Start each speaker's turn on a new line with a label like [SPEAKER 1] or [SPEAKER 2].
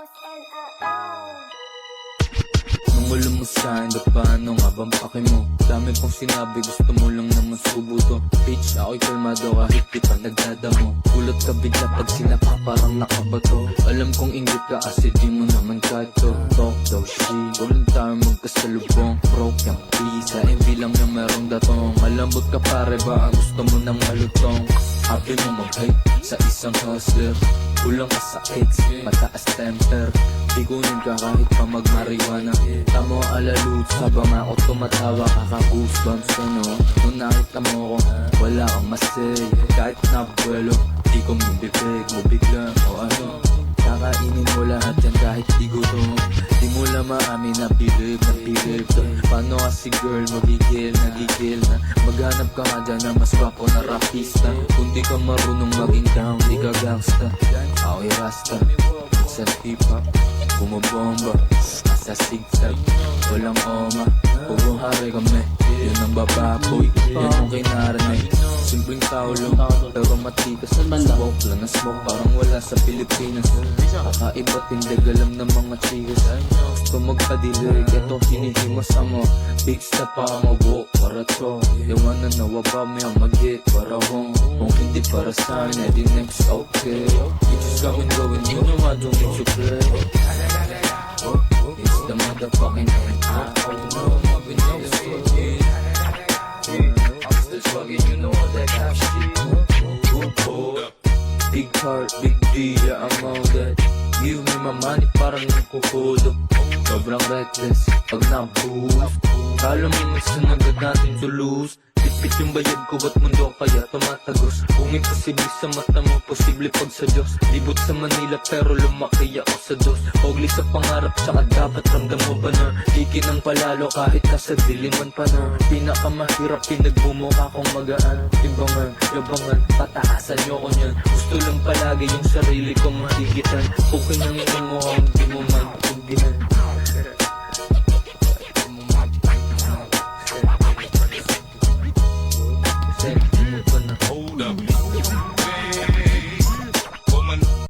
[SPEAKER 1] Nung ulam mo sa'kin, paano nga bang pake mo? Dami kong sinabi, gusto mo lang naman subuto. Bitch, ako'y kalmado kahit di pa nagdadamo. Gulat ka bigla pag sinapa parang nakabato. Alam kong inggit ka kasi di mo naman kahit to. Talk daw shit, walang tayo magkasalubong. Broke yung pizza, MV lang na merong datong. Malambot ka pare ba, gusto mo nang malutong. Happy mo mag-hype sa isang hustler. Kulang ka sa hits, mataas temper. Di kunin ka kahit pa mag-marijuana. Tamo alalut, sabang ako tumatawa. Kaka-goosebumps ka no. Nung nakita mo ko, wala kang masay. Kahit nabuelo, di ko mabibig mo bigla o ano. Kakainin mo lahat yan kahit di gutom. Di mo lang maamin na bilib ka. Paano kasi girl magigil na. Maghanap ka nga dyan na mas gwapo na rapista. Kung di ka marunong maging down, di ka gangsta. Ako'y rasta, sa hip-hop bumabomba, sa zigzag, walang oma. Puro hari kami, yun ang bababoy. Yan ang kinarinig, simpleng tao lang, pero matikas. Smoke lang na smoke, parang wala sa Pilipinas. Kakaiba tindig alam ng mga chikas. Gusto magpadilig, eto hinihimas mo. Big step pa mo, buo para to. Yawanan na waba may ang mag-hit para hong. Kung hindi para sa'kin, edi next okay. It's just gawin, you know I don't need to play. It's the motherfucking I'm still swaggin', you know that half shit. Big heart, big deal, yeah, I'm all that. Give me my money, parang nagkukulog. Sobrang reckless, pag nabuhos. Kala mo minsan agad natin to lose. Tipit yung bayad ko, ba't mundo kaya tumatagos? Kung imposible sa mata mo, posible pag sa Diyos. Libot sa Manila pero lumaki ako sa dos. Pogli sa pangarap, tsaka dapat ramdam mo ba na Kiki ng palalo kahit nasa diliman pa na. Pinakamahirap, pinagbumuka kong magaan. Timbangan, labangan, pataasan nyo ko niyan. Gusto lang palagi yung sarili ko mahigitan. Okay nang ino mo, hindi mo man tugdihan.